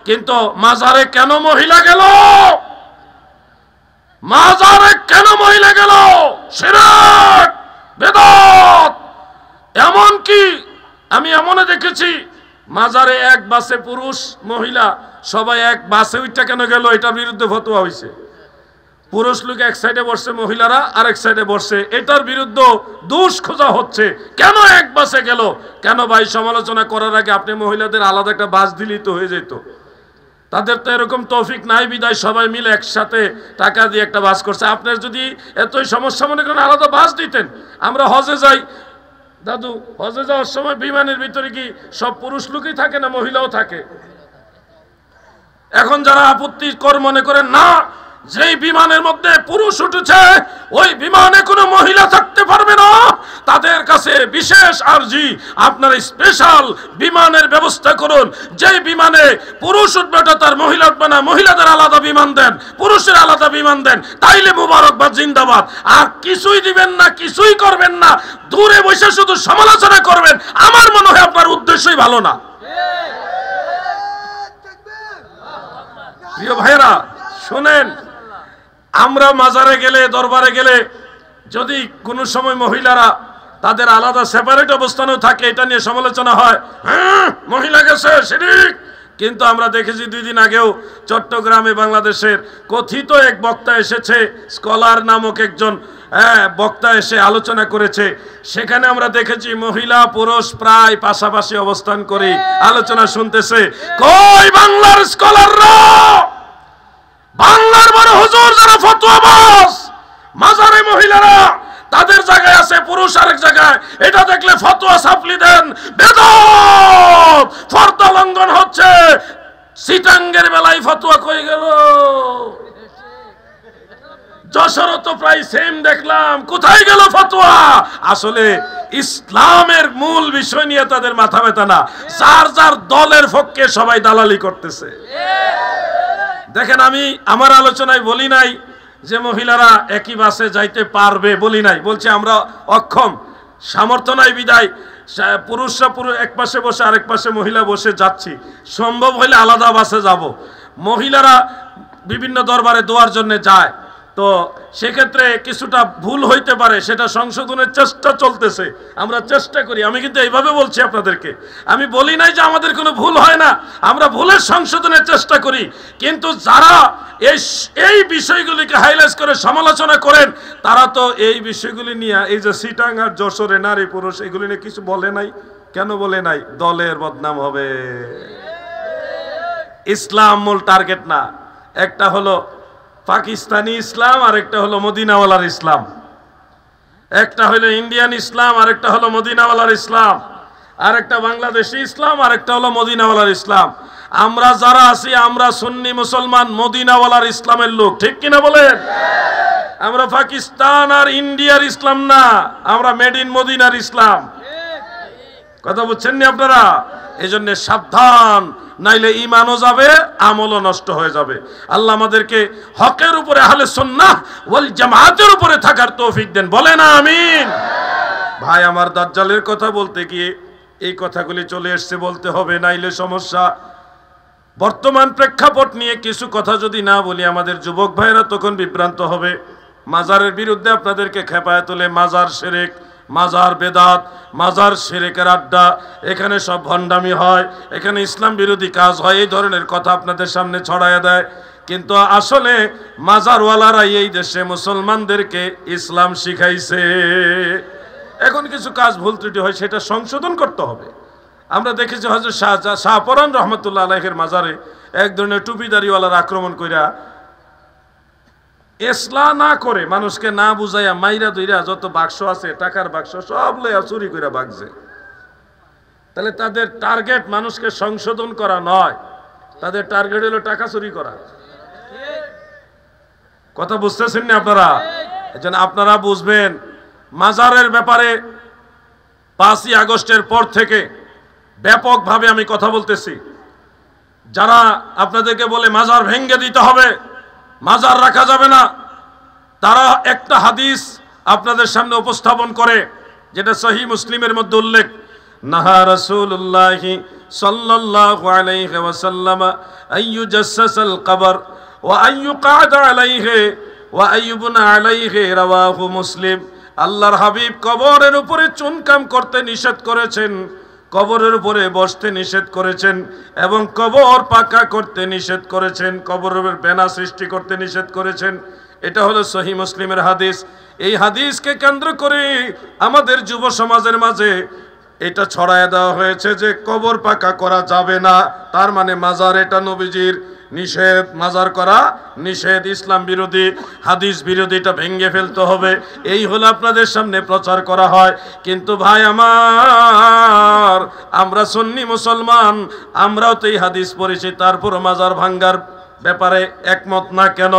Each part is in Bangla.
কিন্তু মাজারে কেন মহিলা গেল? মাজারে কেন মহিলা গেল? শিরক, বেদাত। এমন কি আমি এমনও দেখেছি মাজারে এক বাসে পুরুষ মহিলা সবাই এক বাসে উঠটা কেন গেল, এটার বিরুদ্ধে ফতোয়া হয়েছে। পুরুষ লোক এক সাইডে বসছে, মহিলারা আরেক সাইডে বসছে, এটার বিরুদ্ধে দোষ খোঁজা হচ্ছে। কেন এক বাসে গেল? কেন ভাই? সমালোচনা করার আগে আপনি মহিলাদের আলাদা একটা বাস দিলেই তো হয়ে যেত। তাদের তো এরকম তৌফিক নাই, বিদায় সবাই মিলে একসাথে টাকা দিয়ে একটা বাস করছে। আপনার যদি এতই সমস্যা মনে করেন আলাদা বাস দিতেন। আমরা হজে যাই দাদু, হজে যাওয়ার সময় বিমানের ভিতরে কি সব পুরুষ লোকই থাকে না মহিলাও থাকে? এখন যারা আপত্তি কর মনে করেন না, যেই বিমানের মধ্যে পুরুষ উঠেছে ওই বিমানে কোনো মহিলা থাকতে পারবে না, তাদের কাছে বিশেষ আরজি, আপনারা স্পেশাল বিমানের ব্যবস্থা করুন। যেই বিমানে পুরুষ উঠবে ওটা তার মহিলা উঠবে না, মহিলাদের আলাদা বিমান দেন, পুরুষের আলাদা বিমান দেন, তাইলে মুবারকবাদ, জিন্দাবাদ। আর কিছুই দিবেন না, কিছুই করবেন না, দূরে বসে শুধু সমালোচনা করবেন। আমার মনে হয় আপনার উদ্দেশ্যই ভালো না। প্রিয় ভাইরা শুনেন, আমরা মাজারে গেলে, দরবারে গেলে যদি কোনো সময় মহিলারা তাদের আলাদা সেপারেট অবস্থানেও থাকে, এটা নিয়ে সমালোচনা হয়, হ্যাঁ মহিলা গেছে শিরক। কিন্তু আমরা দেখেছি 2 দিন আগেও চট্টগ্রামে বাংলাদেশের কথিত এক বক্তা এসেছে, স্কলার নামক একজন বক্তা এসে আলোচনা করেছে। সেখানে আমরা দেখেছি মহিলা পুরুষ প্রায় পাশাপাশি অবস্থান করে আলোচনা শুনতেছে। কই বাংলার স্কলাররা, বাংলার বড় হুজুর যারা ফতোয়াবাজ, মাজারে মহিলারা তাদের জায়গায় আছে, পুরুষ আরেক জায়গায়। এটা দেখলে ফতোয়া সাপ্লি দেন, বেদাত, ফরদা লঙ্ঘন হচ্ছে। সিটাঙ্গের বেলায় ফতোয়া কই গেল? যশোরও তো প্রায় সেম দেখলাম, কোথায় গেল ফতোয়া? আসলে ইসলামের মূল বিষয় নিয়ে তাদের মাথা ব্যথা না, যার যার দলের পক্ষে সবাই দালালি করতেছে। দেখেন, আমি আমার আলোচনায় বলি নাই যে মহিলারা একই বাসে যাইতে পারবে, বলি নাই। বলছি আমরা অক্ষম, সামর্থ্য নাই বিদায় পুরুষরা এক পাশে বসে আরেক পাশে মহিলা বসে যাচ্ছি। সম্ভব হইলে আলাদা বাসে যাব। মহিলারা বিভিন্ন দরবারে দোয়ার জন্য যায়, তো সেক্ষেত্রে কিছুটা ভুল হইতে পারে, সেটা সংশোধনের চেষ্টা চলতেছে, আমরা চেষ্টা করি। আমি কিন্তু এইভাবে বলছি আপনাদেরকে, আমি বলি নাই যে আমাদের কোনো ভুল হয় না, আমরা ভুলের সংশোধনের চেষ্টা করি। কিন্তু যারা এই বিষয়গুলিকে হাইলাইট করে সমালোচনা করেন, তারা তো এই বিষয়গুলি নিয়ে, এই যে সিটাং আর যশোরে নারী পুরুষ এগুলি নিয়ে কিছু বলে নাই। কেন বলে নাই? দলের বদনাম হবে। ইসলাম মূল টার্গেট না। একটা হলো পাকিস্তানি ইসলাম, আর একটা হলো মদিনাওয়ালার ইসলাম। একটা হলো ইন্ডিয়ান ইসলাম, আর একটা হলো মদিনাওয়ালার ইসলাম। আর একটা বাংলাদেশি ইসলাম, আর একটা হলো মদিনাওয়ালার ইসলাম। আমরা যারা আছি, আমরা সুন্নি মুসলমান মদিনাওয়ালার ইসলামের লোক, ঠিক কিনা বলেন? আমরা পাকিস্তান আর ইন্ডিয়ার ইসলাম না, আমরা মেড ইন মদিনার ইসলাম। কথা বুঝছেন নি আপনারা? এই জন্য সাবধান, নাইলে ঈমানও যাবে, আমলও নষ্ট হয়ে যাবে। আল্লাহ আমাদেরকে হকের উপরে, আহলে সুন্নাহ ওয়াল জামাতের উপরে থাকার তৌফিক দেন, বলেন আমিন। ভাই আমার, দাজ্জালের কথা বলতে গিয়ে এই কথাগুলি চলে এসছে, বলতে হবে, নাইলে সমস্যা। বর্তমান প্রেক্ষাপট নিয়ে কিছু কথা যদি না বলি, আমাদের যুবক ভাইরা তখন বিভ্রান্ত হবে। মাজারের বিরুদ্ধে আপনাদেরকে খেপায় তোলে, মাজার শিরক, মাজার বেদাত, মাজার শিরকের আড্ডা, এখানে সব ভণ্ডামি হয়, এখানে ইসলাম বিরোধী কাজ হয়, এই ধরনের কথা আপনাদের সামনে ছড়ায় দেয়। কিন্তু আসলে মাজারওয়ালারা এই দেশে মুসলমানদেরকে ইসলাম শিখাইছে। এখন কিছু কাজ ভুল ত্রুটি হয়, সেটা সংশোধন করতে হবে। আমরা দেখেছি হযরত শাহপরান রহমতুল্লাহ আলাইহির মাজারে এক ধরনের টুপিদারিওয়ালার আক্রমণ কইরা, এসলা না করে, মানুষকে না বুঝাইয়া, মাইরা দইরা যত বাক্স আছে, টাকার বাক্স সব লইয়া চুরি করে ভাগছে। তাহলে তাদের টার্গেট মানুষকে সংশোধন করা নয়, তাদের টার্গেট হলো টাকা চুরি করা। কথা বুঝতেছেন না আপনারা? এজন্য আপনারা বুঝবেন, মাজারের ব্যাপারে 5ই আগস্টের পর থেকে ব্যাপকভাবে আমি কথা বলতেছি। যারা আপনাদেরকে বলে মাজার ভেঙে দিতে হবে, মাজার রাখা যাবে না, তারা একটা হাদিস আপনাদের সামনে উপস্থাপন করে, যেটা সহিহ মুসলিমের মধ্যে উল্লেখ। নাহা রাসূলুল্লাহি সাল্লাল্লাহু আলাইহি ওয়াসাল্লাম আইয়ুজাসসাসাল কবর ওয়া আইয়ুকাদা আলাইহি ওয়া আইয়ুবনা আলাইহি রাওয়াহু মুসলিম। আল্লাহর হাবিব কবরের উপরে চুনকাম করতে নিষেধ করেছেন, কবরের উপরে বসতে নিষেধ করেছেন এবং কবর পাকা করতে নিষেধ করেছেন, কবরের বেনা সৃষ্টি করতে নিষেধ করেছেন। এটা হলো সহিহ মুসলিমের হাদিস। এই হাদিসকে কেন্দ্র করে আমাদের যুব সমাজের মাঝে এটা ছড়ায় দেওয়া হয়েছে যে কবর পাকা করা যাবে না, তার মানে মাজার এটা নবীজির নিষেধ, মাজার করা নিষেধ, ইসলাম বিরোধী, হাদিস বিরোধী, এটা ভেঙে ফেলতে হবে। এই হলো আপনাদের সামনে প্রচার করা হয়। কিন্তু ভাই আমার, আমরা সুন্নি মুসলমান, আমরাও তো এই হাদিস পড়েছি, তারপরও মাজার ভাঙ্গার ব্যাপারে একমত না কেন?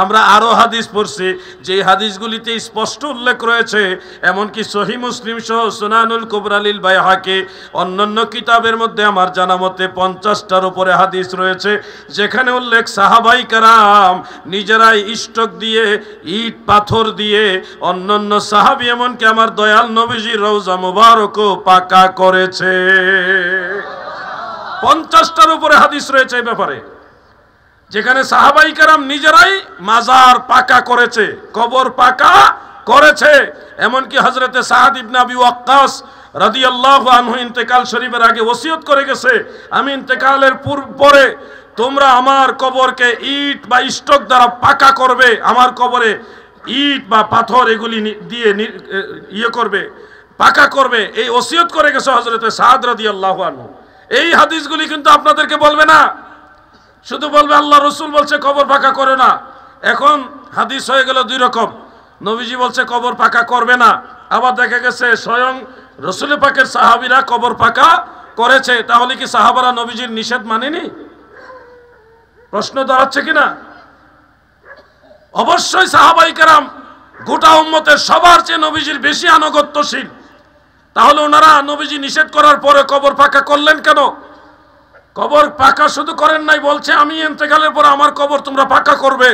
আমরা আরো হাদিস পড়ছি যে হাদিসগুলিতে স্পষ্ট উল্লেখ রয়েছে, এমনকি সহিহ মুসলিম সহ সুনানুল কুবরা লিল বাইহাকি অন্যান্য কিতাবের মধ্যে আমার জানা মতে 50টার উপরে হাদিস রয়েছে, যেখানে উল্লেখ সাহাবাই কেরাম নিজেরাই স্টক দিয়ে, ইট পাথর দিয়ে, অন্যান্য সাহাবী এমনকি আমার দয়াল নবীজির রওজা মুবারকও পাকা করেছে। 50টার উপরে হাদিস রয়েছে এই ব্যাপারে, যেখানে সাহাবাই কেরাম নিজেরাই মাজার পাকা করেছে, কবর পাকা করেছে। এমনকি হযরতে সাদ ইবনে আবি ওয়াক্কাস রাদিয়াল্লাহু আনহু ইন্তেকাল শরীফের আগে ওসিয়ত করে গেছে, আমি ইন্তেকালের পরে তোমরা আমার কবরকে ইট বা স্টক দ্বারা পাকা করবে, আমার কবরে ইট বা পাথর এগুলি দিয়ে করবে, পাকা করবে, এই ওসিয়ত করে গেছে হযরতে সাদ রাদিয়াল্লাহু আনহু। এই হাদিসগুলি কিন্তু আপনাদেরকে বলবে না, শুধু বলবে আল্লাহ রসুল বলছে কবর পাকা করে না। এখন হাদিস হয়ে গেল দুই রকম, নবীজি বলছে কবর পাকা করবে না, আবার দেখা গেছে স্বয়ং রসুল পাকের সাহাবীরা কবর পাকা করেছে। তাহলে কি সাহাবারা নবীজির নিষেধ মানেনি? প্রশ্ন দাঁড়াচ্ছে কিনা? অবশ্যই সাহাবাই কেরাম গোটা উম্মতের সবার চেয়ে নবীজির বেশি আনুগত্যশীল। তাহলে ওনারা নবীজি নিষেধ করার পরে কবর পাকা করলেন কেন? কবর পাকা শুধু করেন নাই, বলছে আমি ইন্তেকালের পর আমার কবর তোমরা পাকা করবে।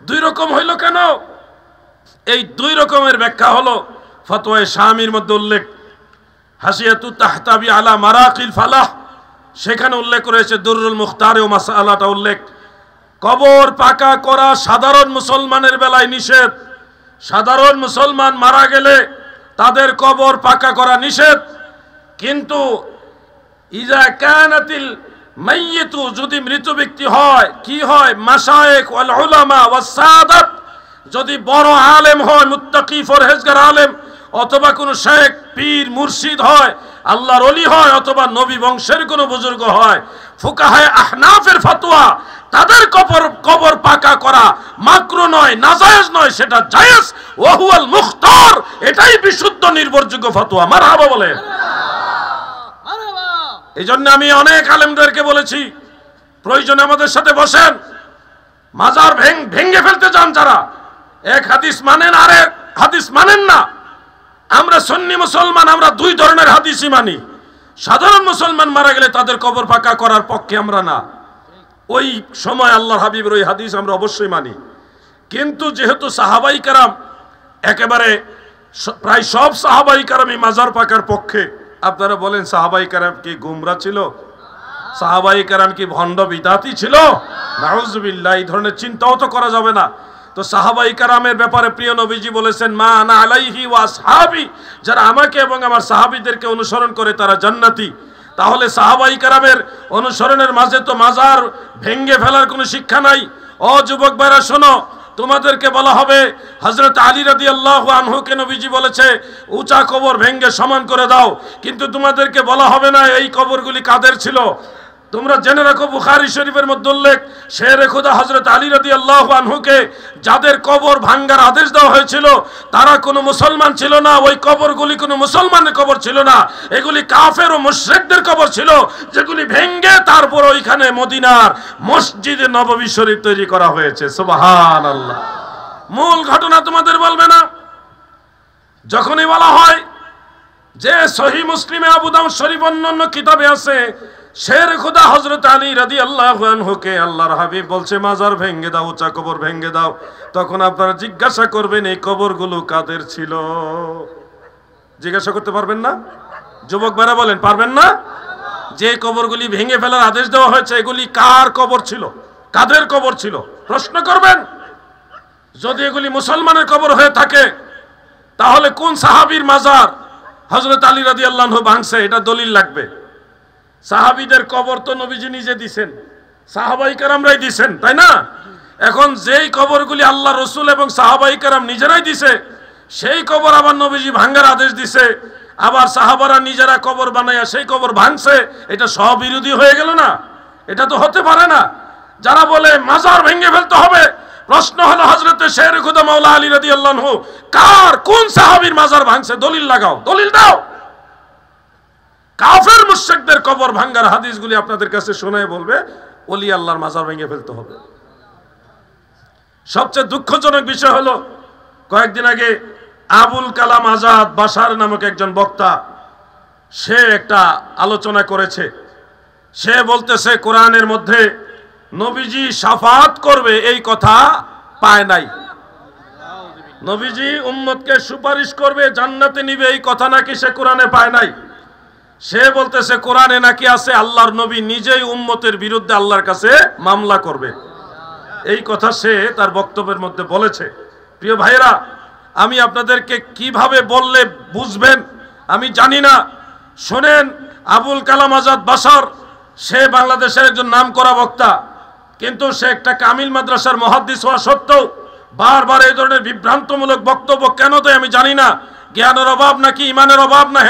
দুই রকম হইল কেন? এই দুই রকমের ব্যাখ্যা হলো ফতোয়ায়ে শামির মধ্যে উল্লেখ, হাসিয়াতু তাহতাবি আলা মারাকিল ফালাহ, সেখানে উল্লেখ রয়েছে, দুররুল মুখতারে ও মাসআলাটা উল্লেখ। কবর পাকা করা সাধারণ মুসলমানের বেলায় নিষেধ, সাধারণ মুসলমান মারা গেলে তাদের কবর পাকা করা নিষেধ। কিন্তু ইজা কানাতিল মাইয়িতু, যদি মৃত ব্যক্তি হয়, কি হয়? মাশায়েখ ওয়াল উলামা ওয়াস সাদাত, যদি বড় আলেম হয়, মুত্তাকি ফরহেজগার আলেম, অথবা কোন শেখ পীর মুর্শিদ হয়, আল্লাহর ওলি হয়, অথবা নবী বংশের কোন বুজুর্গ হয়, ফুকাহায়ে আহনাফের ফতোয়া তাদের কবর পাকা করা মাকরু নয়, নাজায়েজ নয়, সেটা জায়েজ। ওয়া হুয়াল মুখতার, এটাই বিশুদ্ধ নির্ভরযোগ্য ফতোয়া। মারহাবা বলেন। এই জন্য আমি অনেক আলেমদেরকে বলেছি, প্রয়োজনে আমাদের সাথে বসেন, মাজার ভেঙে ফেলতে চান যারা, এক হাদিস মানেন আর এক হাদিস মানেন না। আমরা সুন্নি মুসলমান, আমরা দুই ধরনের হাদিসই মানি। সাধারণ মুসলমান মারা গেলে তাদের কবর পাকা করার পক্ষে আমরা না, ওই সময় আল্লাহর হাবিবের ওই হাদিস আমরা অবশ্যই মানি। কিন্তু যেহেতু সাহাবাই কেরাম একেবারে প্রায় সব সাহাবাই কেরামই মাজার পাকার পক্ষে, আপনারা বলেন সাহাবাই কেরাম কি গুমরা ছিল? সাহাবাই কেরাম কি ভণ্ড বিদাতি ছিল? নাউজুবিল্লাহ, এই ধরনের চিন্তাও তো করা যাবে না। তো সাহাবাই কেরামের ব্যাপারে প্রিয় নবীজি বলেছেন, মা আনা আলাইহি ওয়া আসহাবি, যারা আমাকে এবং আমার সাহাবীদেরকে অনুসরণ করে তারা জান্নাতি। তাহলে সাহাবাই কেরামের অনুসরণের মাঝে তো মাজার ভেঙে ফেলার কোনো শিক্ষা নাই। ও যুবক ভাইরা শোনো, তোমাদেরকে বলা হবে হযরত আলী রাদিয়াল্লাহু আনহুকে নবীজি বলেছে উঁচা কবর ভেঙে সমান করে দাও, কিন্তু তোমাদেরকে বলা হবে না এই কবরগুলি কাদের ছিল। তোমরা জেনে রাখো, বুখারী শরীফের মধ্যে উল্লেখ, শেরে খোদা হযরত আলী রাদিয়াল্লাহু আনহুকে যাদের কবর ভাঙার আদেশ দেওয়া হয়েছিল তারা কোনো মুসলমান ছিল না, ওই কবরগুলি কোনো মুসলমানের কবর ছিল না, এগুলি কাফের ও মুশরিকদের কবর ছিল, যেগুলি ভেঙে তারপর ওইখানে মদিনার মসজিদে নববী শরীফ তৈরি করা হয়েছে। সুবহানাল্লাহ। মূল ঘটনা তোমাদের বলবে না। যখনই বলা হয় যে সহিহ মুসলিমে, আবু দাউদ শরীফ অন্যান্য কিতাবে আছে, শের খুদা হযরত আলী রাদিয়াল্লাহু আনহুকে আল্লাহর হাবিব বলছে মাজার ভেঙে দাও, উঁচা কবর ভেঙে দাও, তখন আপনারা জিজ্ঞাসা করবেন এই কবরগুলো কাদের ছিল? জিজ্ঞাসা করতে পারবেন না? যুবক ভাইরা বলেন, পারবেন না? যে কবরগুলি ভেঙে ফেলার আদেশ দেওয়া হয়েছে এগুলি কার কবর ছিল, কাদের কবর ছিল প্রশ্ন করবেন। যদি এগুলি মুসলমানের কবর হয়ে থাকে তাহলে কোন সাহাবীর মাজার হযরত আলী রাদিয়াল্লাহু আনহু ভাঙছে, এটা দলিল লাগবে। সাহাবীদের কবর তো নবীজি নিজে দিবেন, সাহাবায়ে কেরামরাই দিবেন, তাই না? এখন যেই কবরগুলি আল্লাহ রাসূল এবং সাহাবায়ে কেরাম নিজেরাই দিছে সেই কবর আবার নবীজি ভাঙার আদেশ দিছে, আবার সাহাবারা নিজেরা কবর বানায়া সেই কবর ভাঙছে, এটা স্ববিরোধী হয়ে গেল না? এটা তো হতে পারে না। যারা বলে মাজার ভেঙে ফেলতে হবে, প্রশ্ন হলো হযরতে শের খুদা মাওলা আলী রাদিয়াল্লাহু আনহু কার কোন সাহাবীর মাজার ভাঙছে, দলিল লাগাও, দলিল দাও। কাফের মুশরিকদের কবর ভাঙার হাদিসগুলি আপনাদের কাছে শোনায় বলবে ওলি আল্লাহর মাজার ভেঙে ফেলতে হবে। সবচেয়ে দুঃখজনক বিষয় হলো কয়েকদিন আগে আবুল কালাম আজাদ বাশার নামক একজন বক্তা সে একটা আলোচনা করেছে। সে বলতেছে কোরআনের মধ্যে নবীজি শাফাত করবে এই কথা পায় নাই, নবীজি উম্মতকে সুপারিশ করবে জান্নাতে নিবে এই কথা নাকি সে কোরআনে পায় নাই। সে বলতেছে কোরআনে নাকি আছে আল্লাহর নবী নিজেই উম্মতের বিরুদ্ধে আল্লাহর কাছে মামলা করবে, এই কথা সে তার বক্তব্যের মধ্যে বলেছে। প্রিয় ভাইরা, আমি আপনাদেরকে কিভাবে বললে বুঝবেন আমি জানি না। শোনেন, আবুল কালাম আজাদ বাশার সে বাংলাদেশের একজন নামকরা বক্তা, কিন্তু সে একটা কামিল মাদ্রাসার মুহাদ্দিস হওয়া সত্ত্বেও বারবার এই ধরনের বিভ্রান্তমূলক বক্তব্য কেন দেয় আমি জানি না। জ্ঞানের অভাব নাকি ইমানের অভাব না